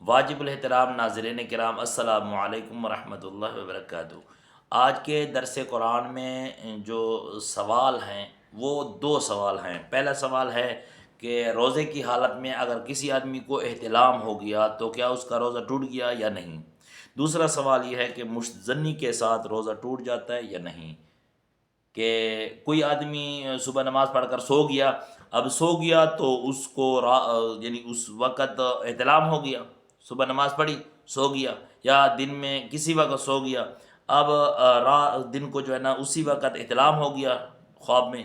واجب الاحترام ناظرین کرام، السلام علیکم ورحمۃ اللہ وبرکاتہ۔ آج کے درس قرآن میں جو سوال ہیں وہ دو سوال ہیں۔ پہلا سوال ہے کہ روزے کی حالت میں اگر کسی آدمی کو احتلام ہو گیا تو کیا اس کا روزہ ٹوٹ گیا یا نہیں۔ دوسرا سوال یہ ہے کہ مستثنی کے ساتھ روزہ ٹوٹ جاتا ہے یا نہیں۔ کہ کوئی آدمی صبح نماز پڑھ کر سو گیا، اب سو گیا تو اس کو یعنی اس وقت احتلام ہو گیا، صبح نماز پڑھی سو گیا، یا دن میں کسی وقت سو گیا، اب دن کو جو ہے نا اسی وقت احتلام ہو گیا خواب میں،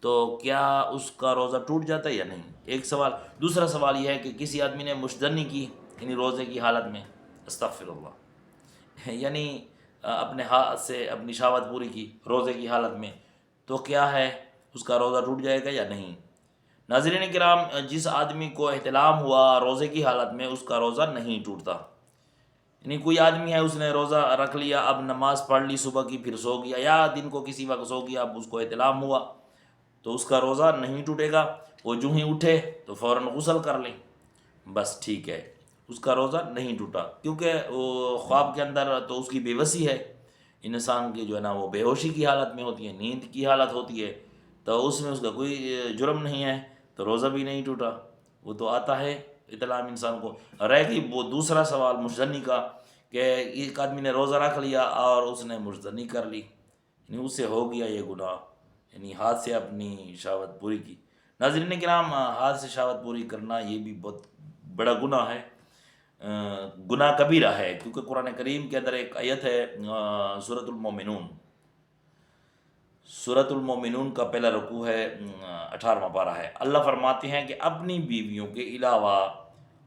تو کیا اس کا روزہ ٹوٹ جاتا ہے یا نہیں، ایک سوال۔ دوسرا سوال یہ ہے کہ کسی آدمی نے مشدنی کی، یعنی روزے کی حالت میں، استغفر اللہ، یعنی اپنے ہاتھ سے اپنی شہوت پوری کی روزے کی حالت میں، تو کیا ہے اس کا روزہ ٹوٹ جائے گا یا نہیں۔ ناظرین کرام، جس آدمی کو احتلام ہوا روزے کی حالت میں اس کا روزہ نہیں ٹوٹتا۔ یعنی کوئی آدمی ہے، اس نے روزہ رکھ لیا، اب نماز پڑھ لی صبح کی، پھر سو گیا، یا دن کو کسی وقت سو گیا، اب اس کو احتلام ہوا تو اس کا روزہ نہیں ٹوٹے گا۔ وہ جو ہی اٹھے تو فوراً غسل کر لیں، بس ٹھیک ہے، اس کا روزہ نہیں ٹوٹا، کیونکہ وہ خواب کے اندر تو اس کی بے بسی ہے، انسان کی جو ہے نا وہ بے ہوشی کی حالت میں ہوتی ہے، نیند کی حالت ہوتی ہے، تو اس میں اس کا کوئی جرم نہیں ہے، تو روزہ بھی نہیں ٹوٹا، وہ تو آتا ہے اطلاع انسان کو۔ رہ گئی وہ دوسرا سوال مشدنی کا، کہ ایک آدمی نے روزہ رکھ لیا اور اس نے مشدنی کر لی، یعنی اس سے ہو گیا یہ گناہ، یعنی ہاتھ سے اپنی شہوت پوری کی۔ ناظرین کرام، ہاتھ سے شہوت پوری کرنا یہ بھی بہت بڑا گناہ ہے، گناہ کبیرہ ہے، کیونکہ قرآن کریم کے اندر ایک آیت ہے، سورۃ المومنون، سورۃ المومنون کا پہلا رکوع ہے، 18واں پارہ ہے۔ اللہ فرماتے ہیں کہ اپنی بیویوں کے علاوہ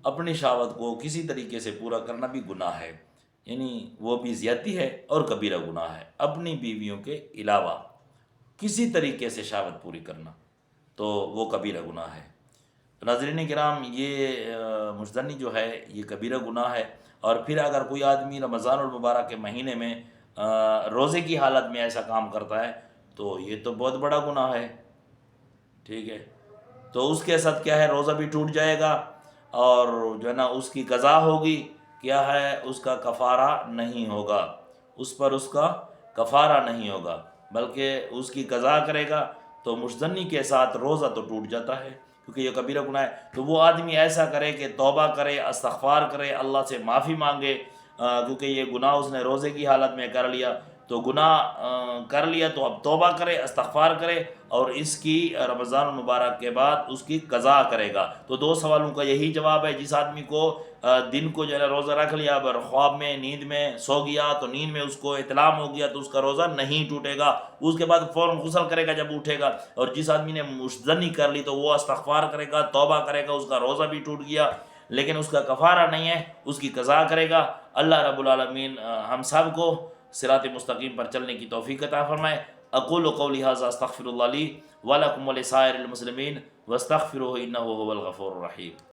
اپنی شہوت کو کسی طریقے سے پورا کرنا بھی گناہ ہے، یعنی وہ بھی زیادتی ہے اور کبیرہ گناہ ہے۔ اپنی بیویوں کے علاوہ کسی طریقے سے شہوت پوری کرنا تو وہ کبیرہ گناہ ہے۔ تو ناظرین کرام، یہ مشدنی جو ہے یہ کبیرہ گناہ ہے، اور پھر اگر کوئی آدمی رمضان المبارک کے مہینے میں روزے کی حالت میں ایسا کام کرتا ہے تو یہ تو بہت بڑا گناہ ہے، ٹھیک ہے، تو اس کے ساتھ کیا ہے، روزہ بھی ٹوٹ جائے گا، اور جو ہے نا اس کی قضا ہوگی، کیا ہے، اس کا کفارہ نہیں ہوگا، اس پر اس کا کفارہ نہیں ہوگا، بلکہ اس کی قضا کرے گا۔ تو مشدنی کے ساتھ روزہ تو ٹوٹ جاتا ہے، کیونکہ یہ کبیرہ گناہ ہے۔ تو وہ آدمی ایسا کرے کہ توبہ کرے، استغفار کرے، اللہ سے معافی مانگے، کیونکہ یہ گناہ اس نے روزے کی حالت میں کر لیا، تو گناہ کر لیا تو اب توبہ کرے، استغفار کرے، اور اس کی رمضان المبارک کے بعد اس کی قضا کرے گا۔ تو دو سوالوں کا یہی جواب ہے۔ جس آدمی کو دن کو جو ہے روزہ رکھ لیا، اگر خواب میں نیند میں سو گیا تو نیند میں اس کو احتلام ہو گیا تو اس کا روزہ نہیں ٹوٹے گا، اس کے بعد فوراً غسل کرے گا جب اٹھے گا۔ اور جس آدمی نے مشدنی کر لی تو وہ استغفار کرے گا، توبہ کرے گا، اس کا روزہ بھی ٹوٹ گیا، لیکن اس کا کفارہ نہیں ہے، اس کی قضا کرے گا۔ اللہ رب العالمین ہم سب کو صراط مستقیم پر چلنے کی توفیق عطا فرمائے۔ اقول قولی ھذا استغفر اللہ لی ولکم ولسائر المسلمین واستغفروہ انہ ھو الغفور الرحیم۔